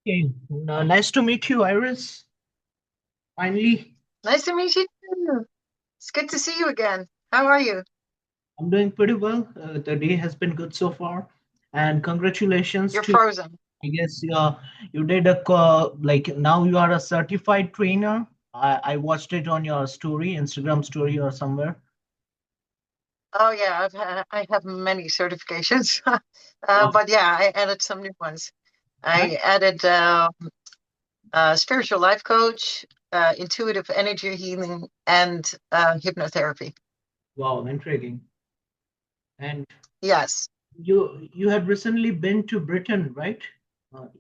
Okay. Nice to meet you, Iris. Finally, Nice to meet you too. It's good to see you again. How are you? I'm doing pretty well. The day has been good so far, and congratulations You're to. frozen. I guess you did like now you are a certified trainer. I watched it on your story, Instagram story or somewhere. Oh yeah, I have many certifications, Wow. but yeah, I added some new ones. Right? I added spiritual life coach, intuitive energy healing, and hypnotherapy. Wow, intriguing. And Yes, you had recently been to Britain, right?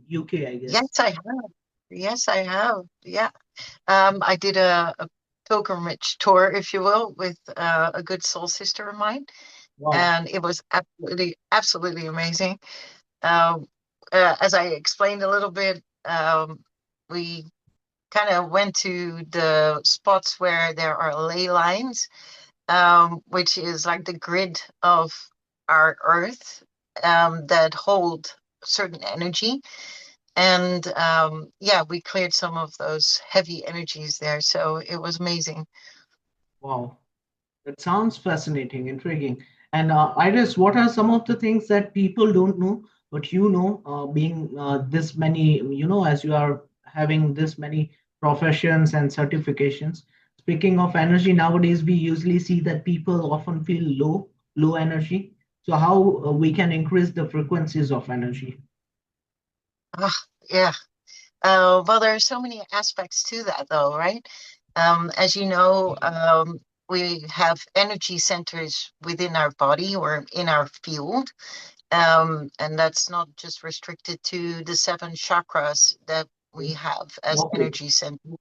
UK, I yes, guess. I have. Yes, I have. Yeah, I did a pilgrimage tour, if you will, with a good soul sister of mine, Wow. and it was absolutely amazing. Um, as I explained a little bit, we kind of went to the spots where there are ley lines, which is like the grid of our Earth that hold certain energy. And yeah, we cleared some of those heavy energies there. So it was amazing. Wow. That sounds fascinating, intriguing. And Iris, what are some of the things that people don't know, but you know, being this many, as you are having this many professions and certifications. Speaking of energy, nowadays we usually see that people often feel low energy. So how we can increase the frequencies of energy? Ah, yeah. Well, there are so many aspects to that, though, right? As you know, we have energy centers within our body or in our field. And that's not just restricted to the seven chakras that we have as Okay. energy centers.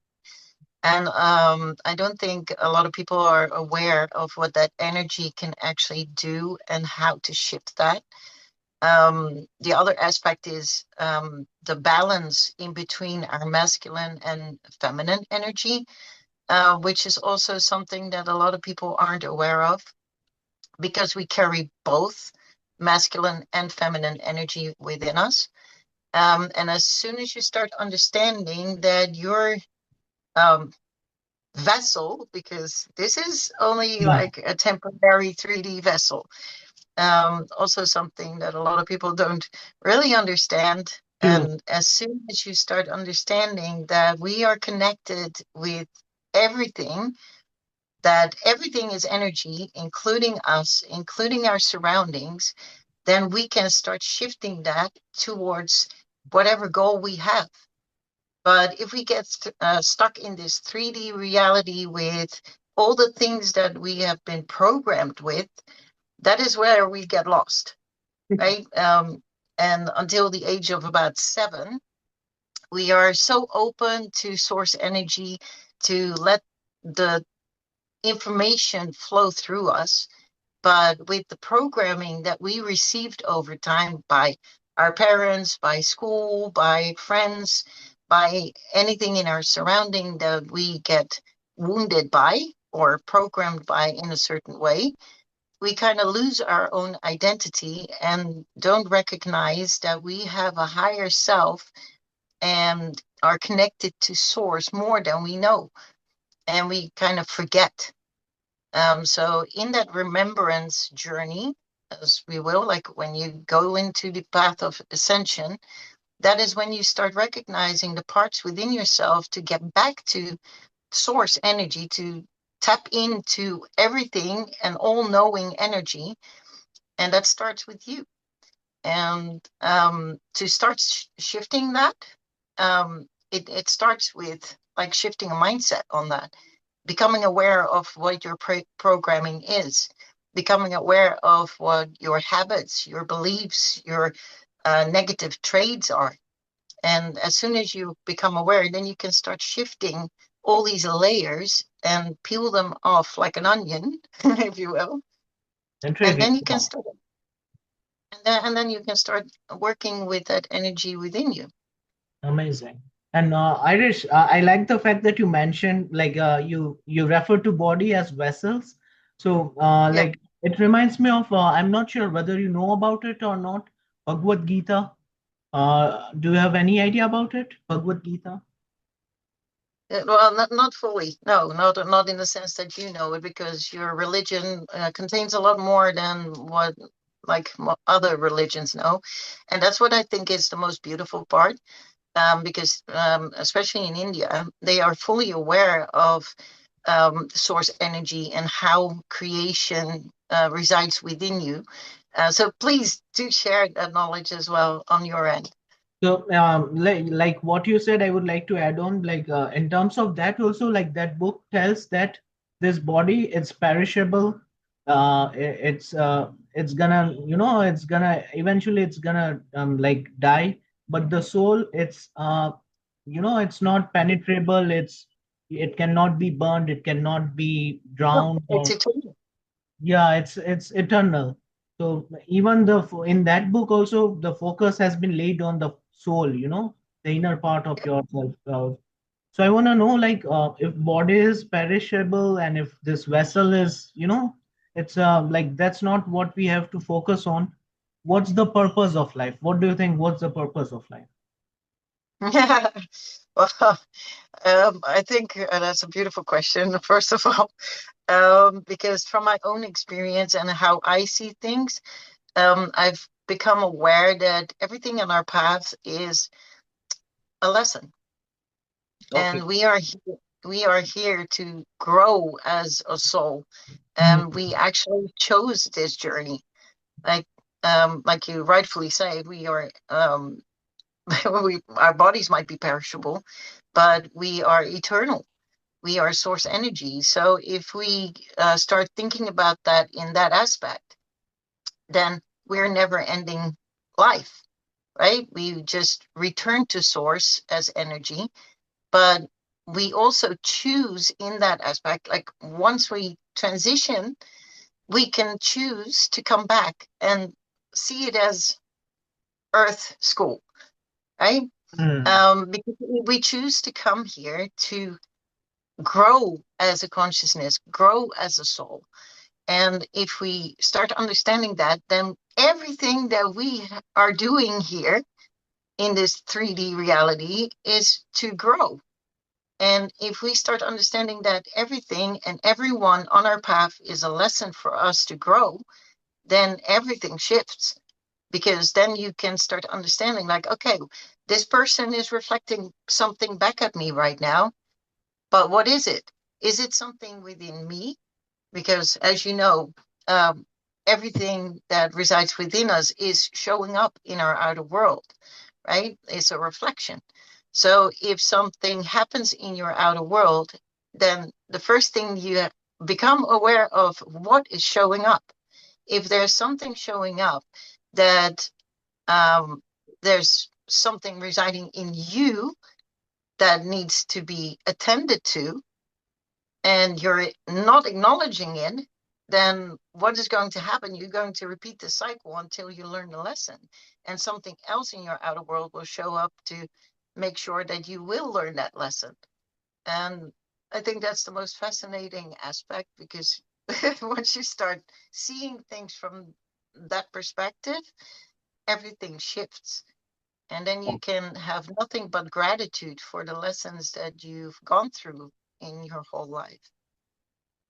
And I don't think a lot of people are aware of what that energy can actually do and how to shift that. The other aspect is the balance in between our masculine and feminine energy, which is also something that a lot of people aren't aware of because we carry both masculine and feminine energy within us. And as soon as you start understanding that your um, vessel, because this is only Yeah. like a temporary 3D vessel, also something that a lot of people don't really understand. True. And as soon as you start understanding that we are connected with everything, that everything is energy, including us, including our surroundings, then we can start shifting that towards whatever goal we have. But if we get stuck in this 3D reality with all the things that we have been programmed with, that is where we get lost, right? And until the age of about 7, we are so open to source energy to let the information flow through us. But with the programming that we received over time by our parents, by school, by friends, by anything in our surrounding that we get wounded by or programmed by in a certain way, we kind of lose our own identity and don't recognize that we have a higher self and are connected to source more than we know. And we kind of forget. So in that remembrance journey, as we will, like when you go into the path of ascension, that is when you start recognizing the parts within yourself to get back to source energy, to tap into everything and all knowing energy. And that starts with you. And to start shifting that, it starts with like shifting a mindset on that, becoming aware of what your programming is, becoming aware of what your habits, your beliefs, your negative traits are. And as soon as you become aware, then you can start shifting all these layers and peel them off like an onion, if you will. And Intriguing. then you can Wow. start, and then you can start working with that energy within you. Amazing. And Irish, I like the fact that you mentioned like you refer to body as vessels. So Yeah. like it reminds me of I'm not sure whether you know about it or not. Bhagavad Gita. Do you have any idea about it, Bhagavad Gita? Well, not fully. No, not in the sense that you know it, because your religion contains a lot more than what like other religions know, and that's what I think is the most beautiful part. Because especially in India, they are fully aware of source energy and how creation resides within you. So please do share that knowledge as well on your end. So, like what you said, I would like to add on, like in terms of that also, like that book tells that this body it's perishable. It's gonna, it's gonna eventually it's gonna like die. But the soul, it's not penetrable. It cannot be burned. It cannot be No, drowned it's or eternal. yeah, it's eternal. So even in that book also the focus has been laid on the soul, the inner part of yourself. So I want to know, like, if body is perishable and if this vessel is, it's like that's not what we have to focus on. What's the purpose of life? What do you think? What's the purpose of life? Well, I think that's a beautiful question, first of all, because from my own experience and how I see things, I've become aware that everything in our path is a lesson, Okay. and we are here to grow as a soul, Hmm. and we actually chose this journey. Like like you rightfully say, we are our bodies might be perishable, but we are eternal. We are source energy. So if we start thinking about that in that aspect, then we're never ending life, right? We just return to source as energy, but we also choose in that aspect. Like once we transition, we can choose to come back and see it as Earth school, right? Hmm. Because we choose to come here to grow as a consciousness, grow as a soul. And if we start understanding that, then everything that we are doing here in this 3D reality is to grow. And if we start understanding that everything and everyone on our path is a lesson for us to grow, then everything shifts, because then you can start understanding, like, okay, this person is reflecting something back at me right now, but what is it? Is it something within me? Because as you know, um, everything that resides within us is showing up in our outer world, right? It's a reflection. So if something happens in your outer world, then the first thing you become aware of what is showing up. If there's something showing up that um, there's something residing in you that needs to be attended to, and you're not acknowledging it, then what is going to happen? You're going to repeat the cycle until you learn the lesson, and something else in your outer world will show up to make sure that you will learn that lesson. And I think that's the most fascinating aspect, because once you start seeing things from that perspective, everything shifts. And then you can have nothing but gratitude for the lessons that you've gone through in your whole life.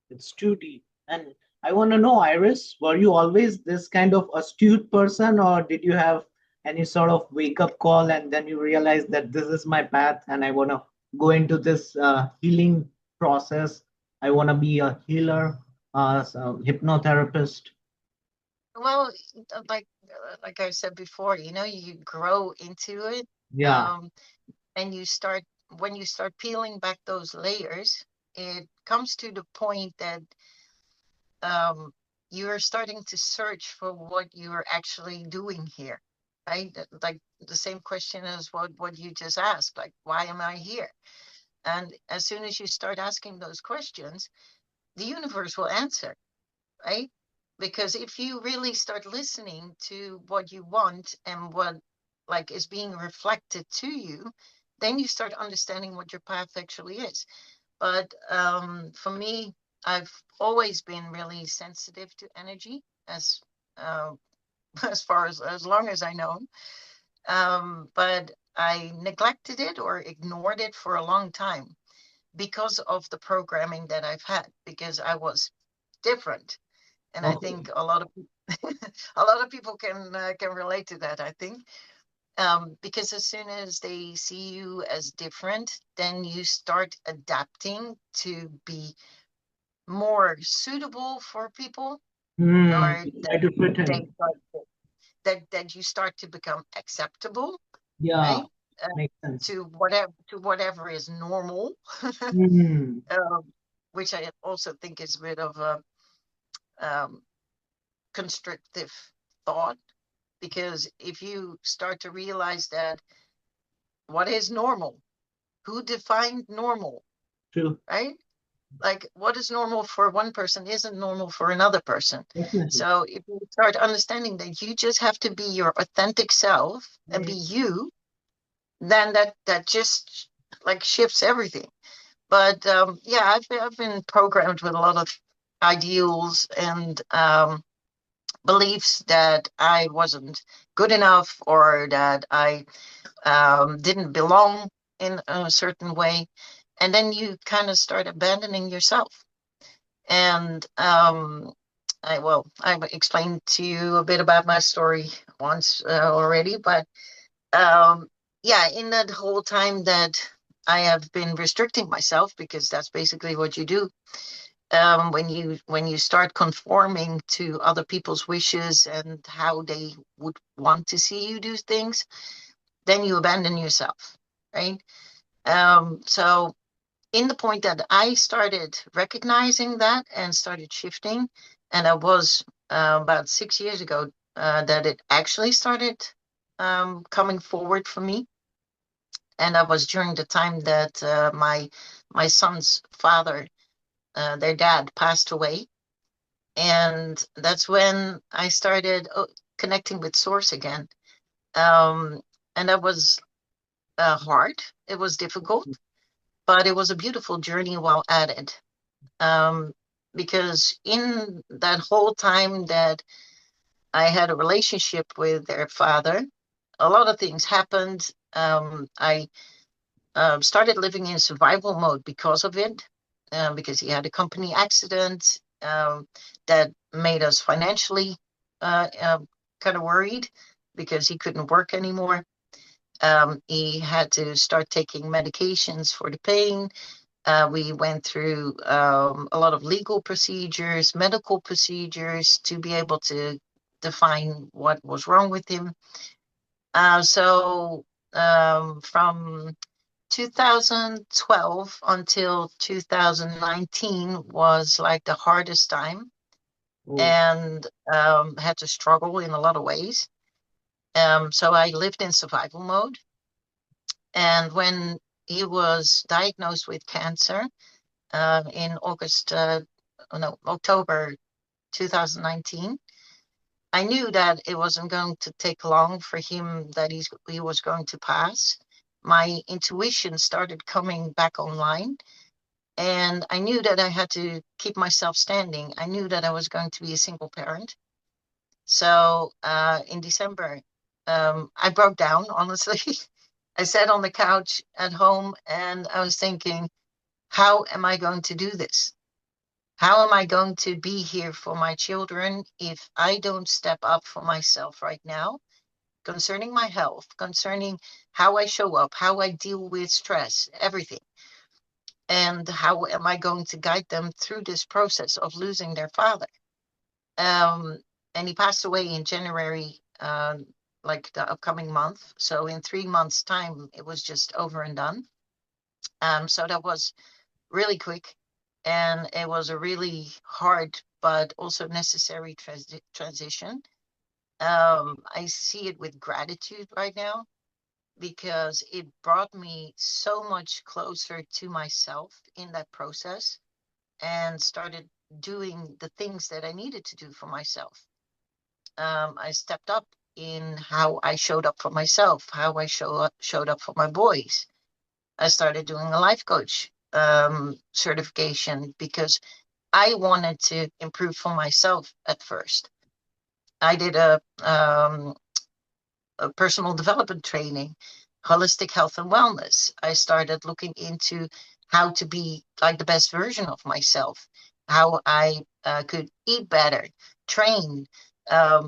It's too deep. And I want to know, Iris, were you always this kind of astute person, or did you have any sort of wake up call and then you realize that this is my path and I want to go into this healing process? I want to be a healer, hypnotherapist. Well, like I said before, you grow into it, Yeah. um, and you start when you start peeling back those layers, it comes to the point that um, you're starting to search for what you're actually doing here, right? Like the same question as what you just asked, like, why am I here? And as soon as you start asking those questions, the universe will answer, right? Because if you really start listening to what you want and what like is being reflected to you, then you start understanding what your path actually is. But for me, I've always been really sensitive to energy, as uh, as far as long as I know. but I neglected it or ignored it for a long time because of the programming that I've had, because I was different. And I Okay. think a lot of a lot of people can relate to that, I think. Because as soon as they see you as different, then you start adapting to be more suitable for people, Hmm. or Try that to they pretend. start that you start to become acceptable, Yeah. right? Uh, Makes sense. to whatever is normal, Hmm. um, which I also think is a bit of a um, constrictive thought, because if you start to realize that what is normal, who defined normal, True. right? Like what is normal for one person isn't normal for another person. Definitely. So if you start understanding that you just have to be your authentic self and be Hmm. you, then that just like shifts everything. But yeah, I've been programmed with a lot of ideals and beliefs that I wasn't good enough, or that I didn't belong in a certain way. And then you kind of start abandoning yourself. And I've explained to you a bit about my story once already, but um, yeah, in that whole time that I have been restricting myself, because that's basically what you do when you start conforming to other people's wishes and how they would want to see you do things, then you abandon yourself, right? So in the point that I started recognizing that and started shifting, and I was about 6 years ago that it actually started coming forward for me. And that was during the time that my son's father, their dad, passed away. And that's when I started connecting with Source again. Um, and that was hard. It was difficult, but it was a beautiful journey while at it. Um, because in that whole time that I had a relationship with their father, a lot of things happened. I started living in survival mode because of it, because he had a company accident that made us financially kind of worried, because he couldn't work anymore. He had to start taking medications for the pain. We went through a lot of legal procedures, medical procedures to be able to define what was wrong with him. So from 2012 until 2019 was like the hardest time, Oh. and had to struggle in a lot of ways. So I lived in survival mode. And when he was diagnosed with cancer in October 2019, I knew that it wasn't going to take long for him, that he was going to pass. My intuition started coming back online, and I knew that I had to keep myself standing. I knew that I was going to be a single parent. So in December, I broke down, honestly. I sat on the couch at home and I was thinking, how am I going to do this? How am I going to be here for my children if I don't step up for myself right now, concerning my health, concerning how I show up, how I deal with stress, everything? And how am I going to guide them through this process of losing their father? Um, and he passed away in January, like the upcoming month. So in 3 months' time, it was just over and done. So that was really quick, and it was a really hard but also necessary transition. I see it with gratitude right now, because it brought me so much closer to myself in that process, and started doing the things that I needed to do for myself. I stepped up in how I showed up for myself, how I showed up for my boys. I started doing a life coach certification, because I wanted to improve for myself at first. I did personal development training, holistic health and wellness. I started looking into how to be like the best version of myself, how I could eat better, train,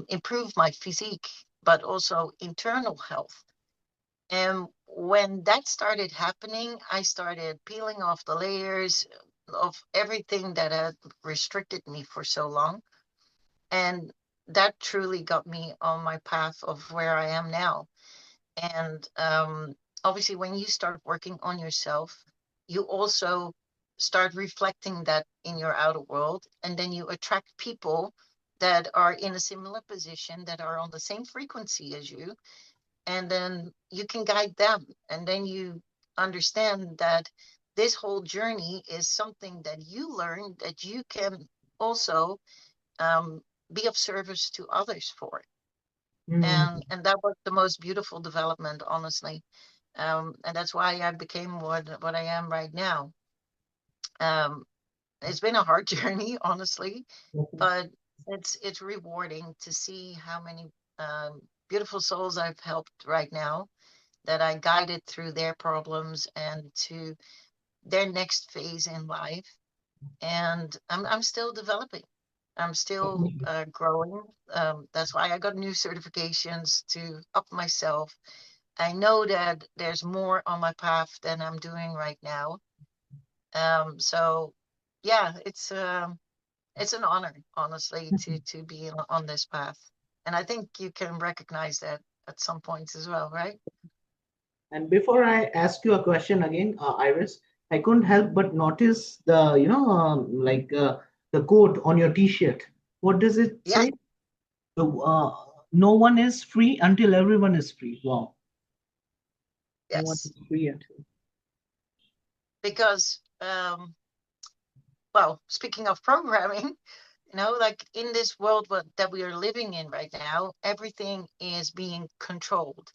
improve my physique, but also internal health. And when that started happening, I started peeling off the layers of everything that had restricted me for so long. And that truly got me on my path of where I am now. And obviously, when you start working on yourself, you also start reflecting that in your outer world. And then you attract people that are in a similar position, that are on the same frequency as you. And then you can guide them. And then you understand that this whole journey is something that you learn that you can also um, be of service to others for. Mm. And that was the most beautiful development, honestly. And that's why I became what I am right now. Um, it's been a hard journey, honestly, but it's rewarding to see how many beautiful souls I've helped right now, that I guided through their problems and to their next phase in life. And I'm still developing. I'm still growing. That's why I got new certifications to up myself. I know that there's more on my path than I'm doing right now. So yeah, it's an honor, honestly, to be on this path. And I think you can recognize that at some points as well, right? And before I ask you a question again, Iris, I couldn't help but notice the, the quote on your T-shirt. What does it Yes, say? The, no one is free until everyone is free. Wow, no one yes. is free until. Because well, speaking of programming, like in this world that we are living in right now, everything is being controlled.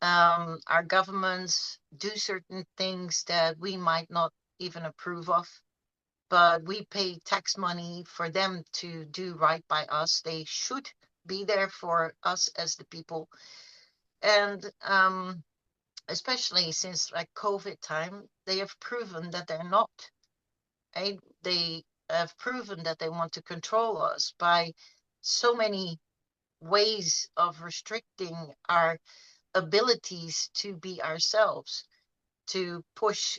Our governments do certain things that we might not even approve of, but we pay tax money for them to do right by us. They should be there for us as the people. And especially since like COVID time, they have proven that they're not. Right? They have proven that they want to control us by so many ways of restricting our abilities to be ourselves, to push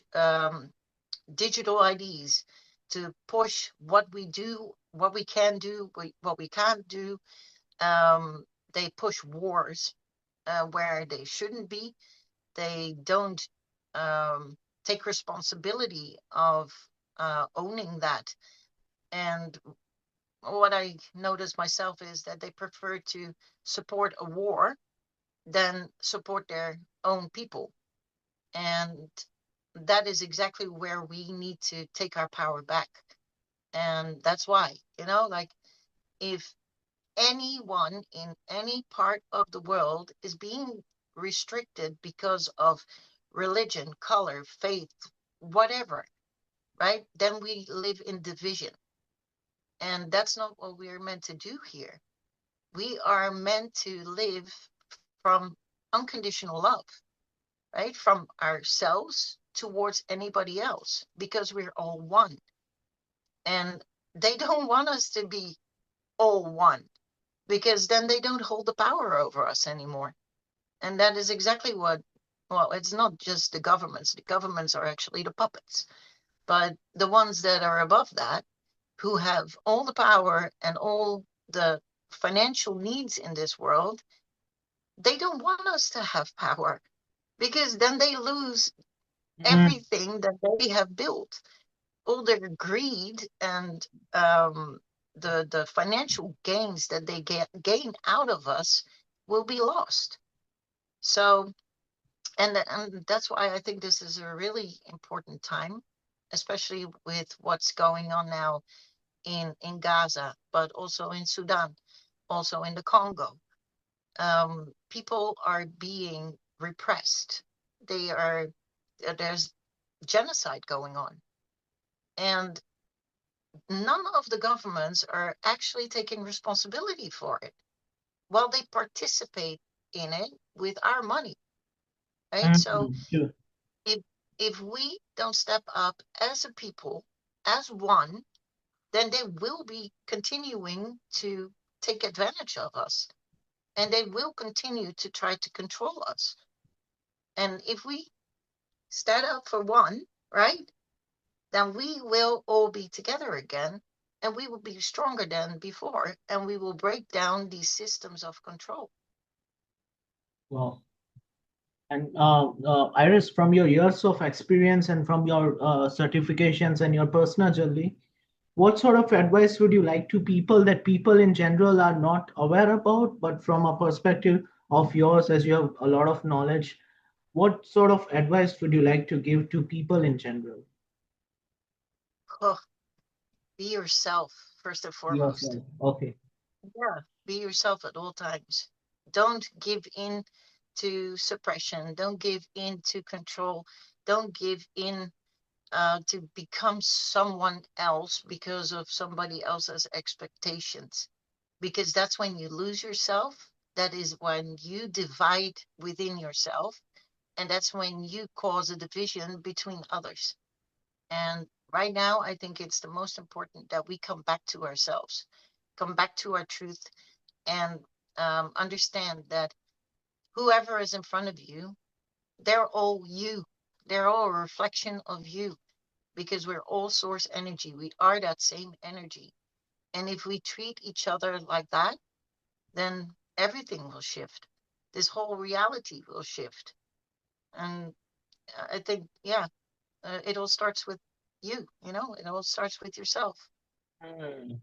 digital IDs, to push what we do, what we can do, what we can't do. They push wars where they shouldn't be. They don't um, take responsibility of owning that. And what I notice myself is that they prefer to support a war than support their own people. And that is exactly where we need to take our power back. And that's why, like if anyone in any part of the world is being restricted because of religion, color, faith, whatever, right? Then we live in division. And that's not what we are meant to do here. We are meant to live from unconditional love, right? From ourselves towards anybody else, because we're all one. And they don't want us to be all one, because then they don't hold the power over us anymore. And that is exactly well, it's not just the governments. The governments are actually the puppets. But the ones that are above that, who have all the power and all the financial needs in this world, they don't want us to have power, because then they lose Mm. everything that they have built. All their greed and um, the financial gains that they gain out of us will be lost. So, and that's why I think this is a really important time, especially with what's going on now in Gaza, but also in Sudan, also in the Congo. People are being repressed. There's genocide going on, and none of the governments are actually taking responsibility for it. Well, they participate in it with our money, right? So Mm, sure. if if we don't step up as a people, as one, then they will be continuing to take advantage of us, and they will continue to try to control us. And if we stand up for one, right, then we will all be together again, and we will be stronger than before, and we will break down these systems of control. Well, and Iris, from your years of experience and from your certifications and your personal journey, what sort of advice would you like to people that people in general are not aware about, but from a perspective of yours, as you have a lot of knowledge, what sort of advice would you like to give to people in general? Oh, be yourself first and foremost. Yourself. Okay. Yeah, be yourself at all times. Don't give in to suppression. Don't give in to control. Don't give in to become someone else because of somebody else's expectations. Because that's when you lose yourself. That is when you divide within yourself. And that's when you cause a division between others. And right now, I think it's the most important that we come back to ourselves, come back to our truth, and understand that whoever is in front of you, they're all you. They're all a reflection of you because we're all source energy. We are that same energy. And if we treat each other like that, then everything will shift. This whole reality will shift. And I think, yeah, it all starts with you, it all starts with yourself. Hmm.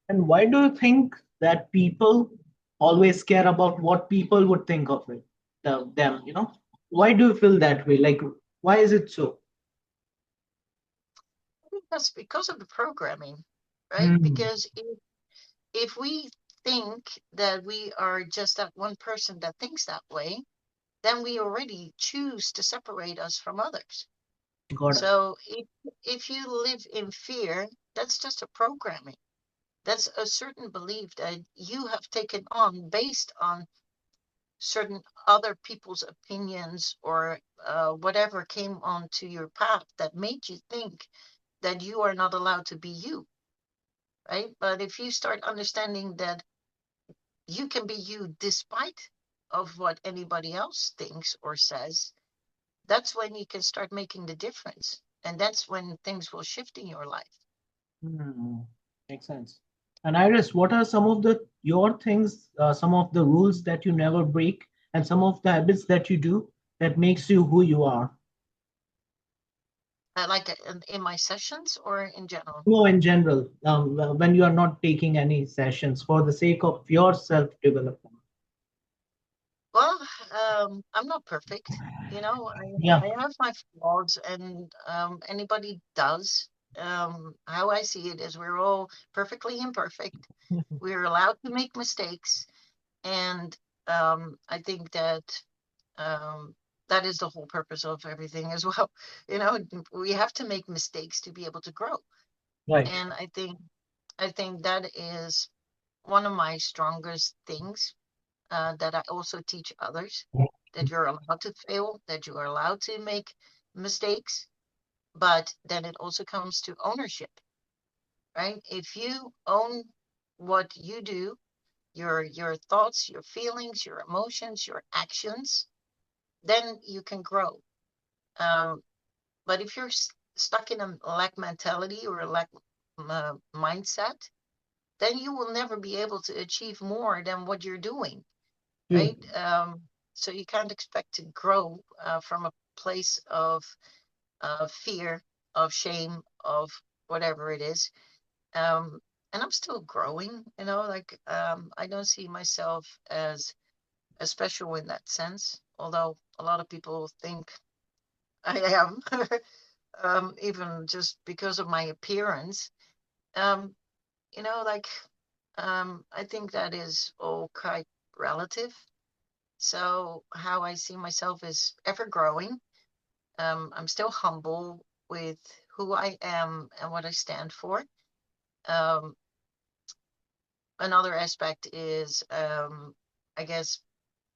And why do you think that people always care about what people would think of it, them? Why do you feel that way? Like, why is it so? I think that's because of the programming, right? Hmm. Because if we think that we are just that one person that thinks that way, then we already choose to separate us from others. Got it. So if you live in fear, that's just a programming. That's a certain belief that you have taken on based on certain other people's opinions or whatever came onto your path that made you think that you are not allowed to be you, right? But if you start understanding that you can be you despite of what anybody else thinks or says, that's when you can start making the difference. And that's when things will shift in your life. Hmm. Makes sense. And Iris, what are some of the your things, some of the rules that you never break, and some of the habits that you do that makes you who you are? I like it in my sessions or in general. No, in general, when you are not taking any sessions for the sake of your self development. Well, I'm not perfect. Yeah. I have my flaws, and anybody does. How I see it is we're all perfectly imperfect. We're allowed to make mistakes, and I think that um, that is the whole purpose of everything as well. We have to make mistakes to be able to grow, Right. and I think that is one of my strongest things that I also teach others, that you're allowed to fail, that you are allowed to make mistakes, but then it also comes to ownership, right? If you own what you do, your thoughts, your feelings, your emotions, your actions, then you can grow. Um, but if you're stuck in a lack mentality or a lack mindset, then you will never be able to achieve more than what you're doing, True. right? So you can't expect to grow from a place of fear, of shame, of whatever it is. Um, and I'm still growing, like I don't see myself as special in that sense, although a lot of people think I am, even just because of my appearance. Um, like I think that is all quite relative. So how I see myself is ever growing. I'm still humble with who I am and what I stand for. Um, Another aspect is, I guess,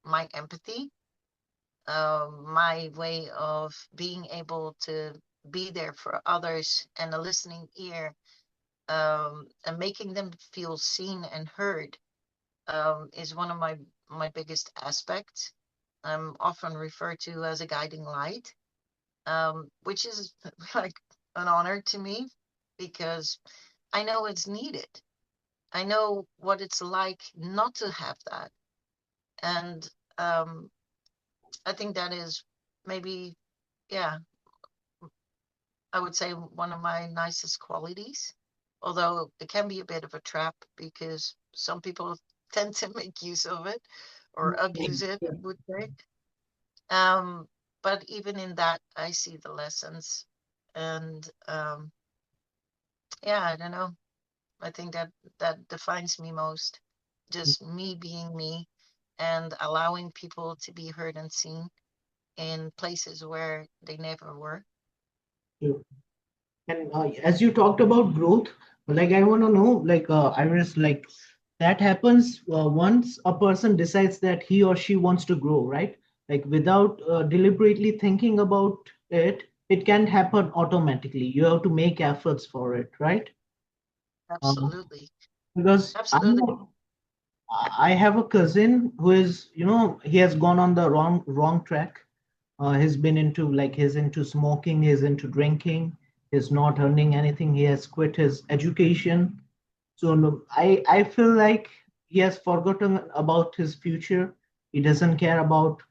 my empathy, my way of being able to be there for others and a listening ear, and making them feel seen and heard, is one of my biggest aspects. I'm often referred to as a guiding light, which is like an honor to me because I know it's needed. I know what it's like not to have that. And um, I think that is maybe, yeah, I would say one of my nicest qualities. Although it can be a bit of a trap because some people tend to make use of it or abuse it, I would say. Um, but even in that, I see the lessons. And yeah, I don't know. I think that that defines me most. Just me being me and allowing people to be heard and seen in places where they never were. Sure. And as you talked about growth, like I want to know, like Iris, like that happens once a person decides that he or she wants to grow, right? Like without deliberately thinking about it, it can happen automatically. You have to make efforts for it, right? Um, Absolutely. because Absolutely. I have a cousin who is, he has gone on the wrong track. He's been into like he's into smoking, he's into drinking, he's not earning anything, he has quit his education. So no, I feel like he has forgotten about his future. He doesn't care about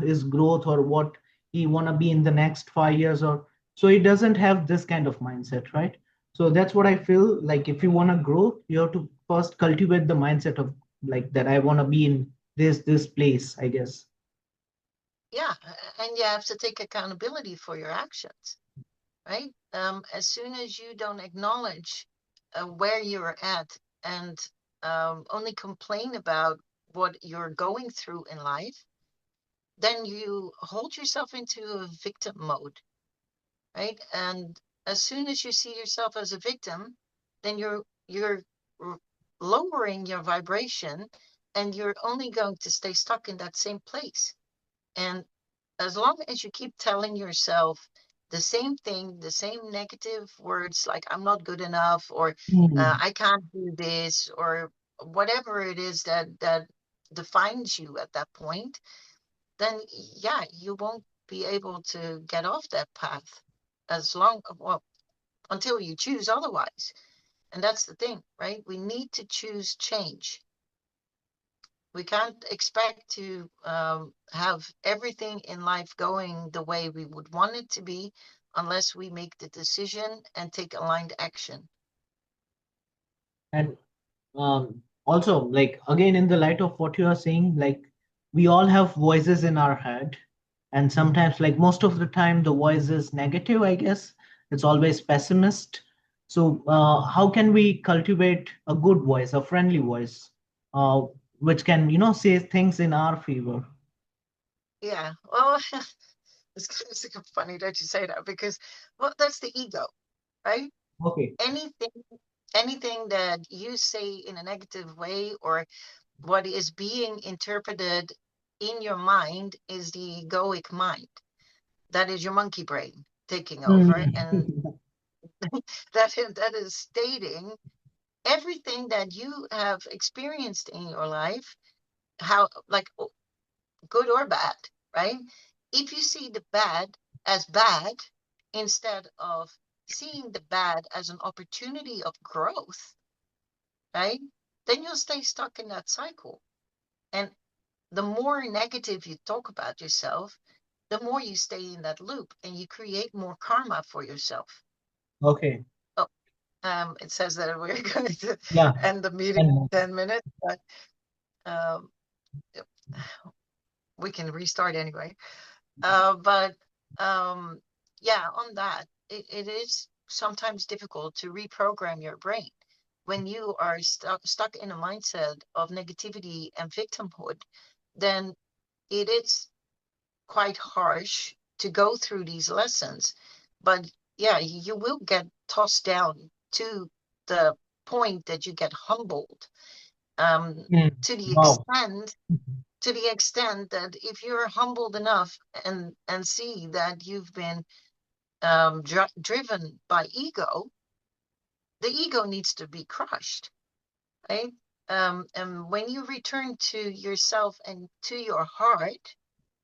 his growth or what he wanna be in the next 5 years, or so he doesn't have this kind of mindset, right? So that's what I feel like. If you wanna grow, you have to first cultivate the mindset of like that I wanna be in this place, I guess. Yeah. And you have to take accountability for your actions, right? As soon as you don't acknowledge where you're at and only complain about what you're going through in life, then you hold yourself into a victim mode, right? And as soon as you see yourself as a victim, then you're lowering your vibration and you're only going to stay stuck in that same place. And as long as you keep telling yourself the same thing, the same negative words like I'm not good enough or Hmm. I can't do this or whatever it is that defines you at that point, then yeah, you won't be able to get off that path as long, well, until you choose otherwise. And that's the thing, right? We need to choose change. We can't expect to have everything in life going the way we would want it to be unless we make the decision and take aligned action. And also, like again, in the light of what you are saying, like we all have voices in our head, and sometimes, like most of the time, the voice is negative, I guess. It's always pessimist. So how can we cultivate a good voice, a friendly voice, uh, which can say things in our favor? Yeah, well, it's kind of funny that you say that because, well, that's the ego, right? Okay. Anything, anything that you say in a negative way or what is being interpreted in your mind is the egoic mind. That is your monkey brain taking over, and Hmm. that is stating everything that you have experienced in your life, how like good or bad, right? If you see the bad as bad instead of seeing the bad as an opportunity of growth, right? Then you'll stay stuck in that cycle. And the more negative you talk about yourself, the more you stay in that loop and you create more karma for yourself. Okay. Oh, it says that we're going to Yeah. end the meeting And in 10 minutes, but um, we can restart anyway. But um, yeah, on that, it is sometimes difficult to reprogram your brain when you are stuck in a mindset of negativity and victimhood. Then it is quite harsh to go through these lessons. But yeah, you will get tossed down to the point that you get humbled, um, mm, to the wow. extent to the extent that if you're humbled enough and see that you've been driven by ego, the ego needs to be crushed, right? And when you return to yourself and to your heart,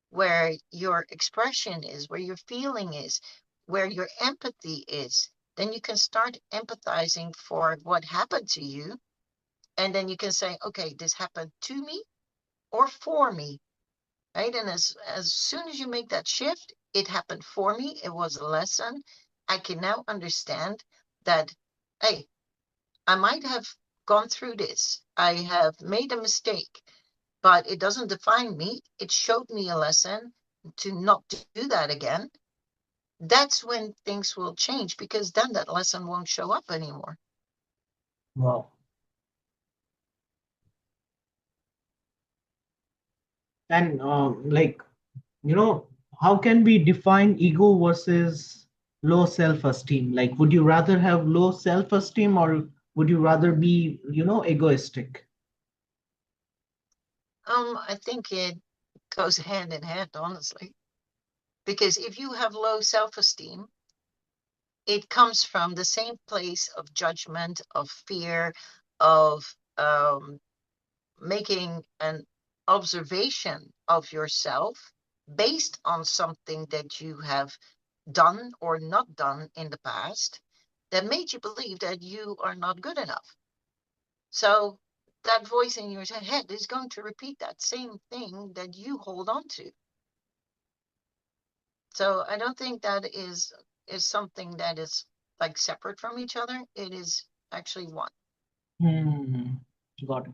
where your expression is, where your feeling is, where your empathy is, then you can start empathizing for what happened to you. And then you can say, okay, this happened to me or for me, right? And as soon as you make that shift, it happened for me. It was a lesson. I can now understand that, hey, I might have gone through this. I have made a mistake, but it doesn't define me. It showed me a lesson to not do that again. That's when things will change, because then that lesson won't show up anymore. Wow. And like, you know, how can we define ego versus low self-esteem? Like, would you rather have low self-esteem or would you rather be, egoistic? I think it goes hand in hand, honestly, because if you have low self-esteem, it comes from the same place of judgment, of fear, of making an observation of yourself based on something that you have done or not done in the past that made you believe that you are not good enough. So that voice in your head is going to repeat that same thing that you hold on to. So I don't think that is something that is like separate from each other. It is actually one. Hmm. Got it.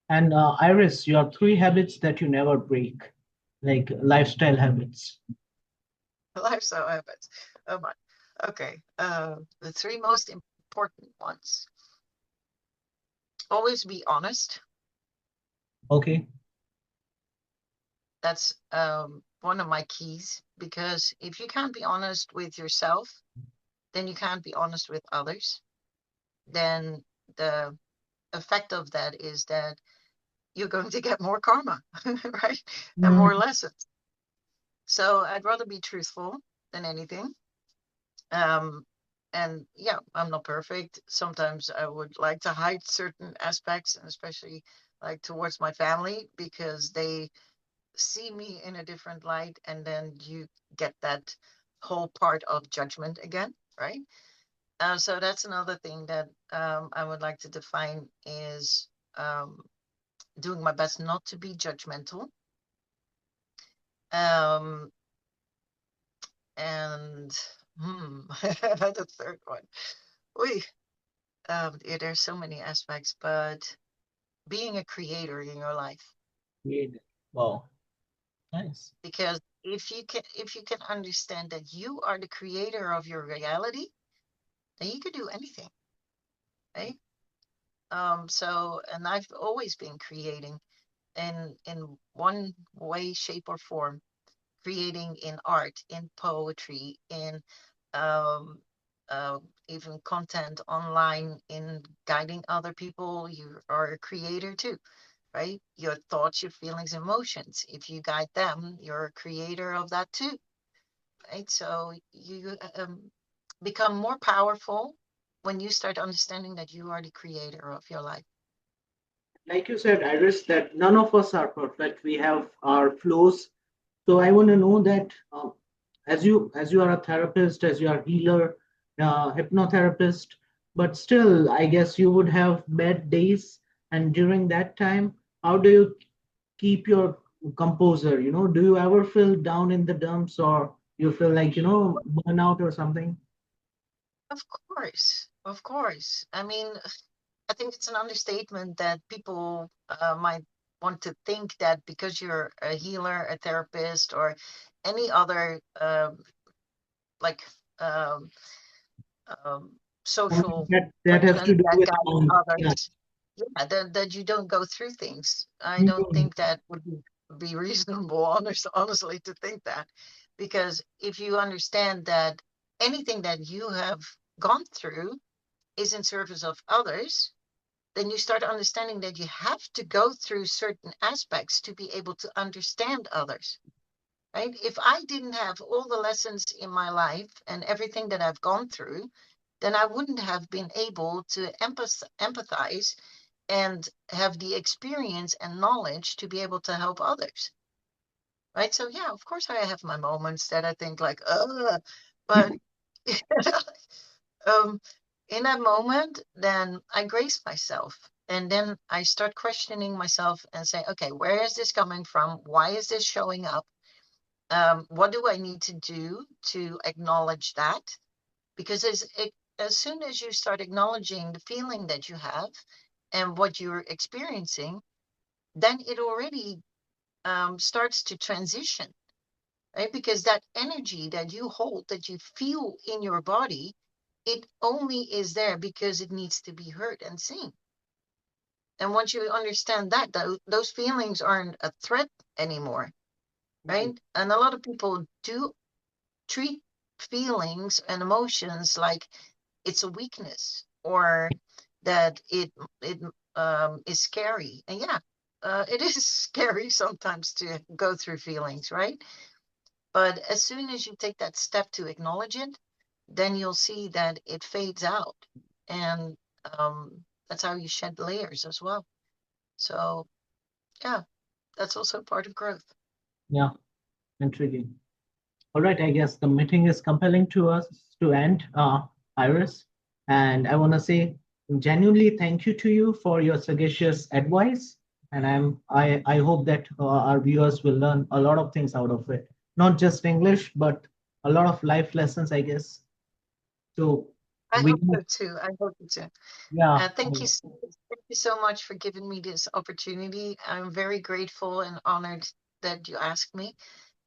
And Iris, your three habits that you never break, like lifestyle habits. Lifestyle habits. Oh my. Okay. The three most important ones. Always be honest. Okay. That's one of my keys, because if you can't be honest with yourself, then you can't be honest with others. Then the effect of that is that you're going to get more karma, right? And more Mm, lessons. So I'd rather be truthful than anything. Um, and yeah, I'm not perfect. Sometimes I would like to hide certain aspects, and especially like towards my family, because they see me in a different light, and then you get that whole part of judgment again, right? So that's another thing that I would like to define is um, doing my best not to be judgmental. Um, and the third one, we yeah, there's so many aspects, but being a creator in your life, yeah. Wow. Nice. because if you can understand that you are the creator of your reality, then you can do anything, right? So, and I've always been creating in one way, shape, or form, creating in art, in poetry, in um, uh, even content online, in guiding other people. You are a creator too, right? Your thoughts, your feelings, emotions. If you guide them, you're a creator of that too, right? So you become more powerful when you start understanding that you are the creator of your life. Like you said, Iris, that none of us are perfect. We have our flaws. So I want to know that as you are a therapist, as you are a healer, hypnotherapist, but still, I guess you would have bad days. And during that time, how do you keep your composure? Do you ever feel down in the dumps or you feel like, burnout or something? Of course, of course. I mean, I think it's an understatement that people might want to think that because you're a healer, a therapist, or any other like um, um, social That has to person do that with guides sound. Yeah. others, yeah, that you don't go through things. I don't Mhm. think that would be reasonable, honestly, to think that, because if you understand that anything that you have gone through is in service of others, then you start understanding that you have to go through certain aspects to be able to understand others, right? If I didn't have all the lessons in my life and everything that I've gone through, then I wouldn't have been able to empathize and have the experience and knowledge to be able to help others, right? So yeah, of course I have my moments that I think like, but um, in that moment, then I grace myself. And then I start questioning myself and say, okay, where is this coming from? Why is this showing up? What do I need to do to acknowledge that? Because as soon as you start acknowledging the feeling that you have and what you're experiencing, then it already starts to transition, right? Because that energy that you hold, that you feel in your body, it only is there because it needs to be heard and seen. And once you understand that, those feelings aren't a threat anymore, Right. right? And a lot of people do treat feelings and emotions like it's a weakness or that it is scary. And yeah, it is scary sometimes to go through feelings, right? But as soon as you take that step to acknowledge it, then you'll see that it fades out. And that's how you shed layers as well. So, yeah, that's also part of growth. Yeah, intriguing. All right, I guess the meeting is compelling to us to end, Iris. And I want to say genuinely thank you to you for your sagacious advice. And I hope that our viewers will learn a lot of things out of it, not just English, but a lot of life lessons, I guess. So I we, hope so too. I hope so too. yeah, Thank you so much for giving me this opportunity. I'm very grateful and honored that you asked me,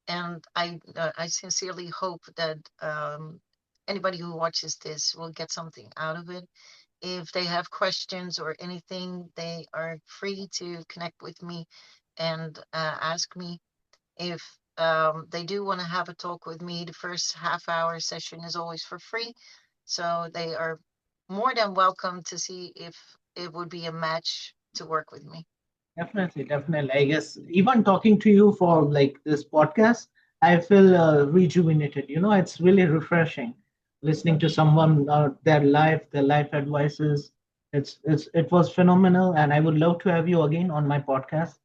and I sincerely hope that anybody who watches this will get something out of it. If they have questions or anything, they are free to connect with me and ask me. If they do want to have a talk with me, the first half hour session is always for free. So they are more than welcome to see if it would be a match to work with me. definitely, definitely. I guess even talking to you for like this podcast, I feel rejuvenated. You know, it's really refreshing listening to someone their life advices. It was phenomenal, and I would love to have you again on my podcast.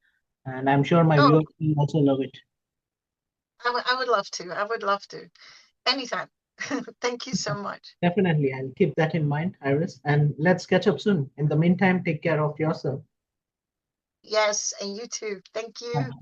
And I'm sure my Oh, viewers will also love it. I would love to. I would love to. Anytime. Thank you so much. Definitely, I'll keep that in mind, Iris. And let's catch up soon. In the meantime, take care of yourself. Yes, and you too. Thank you.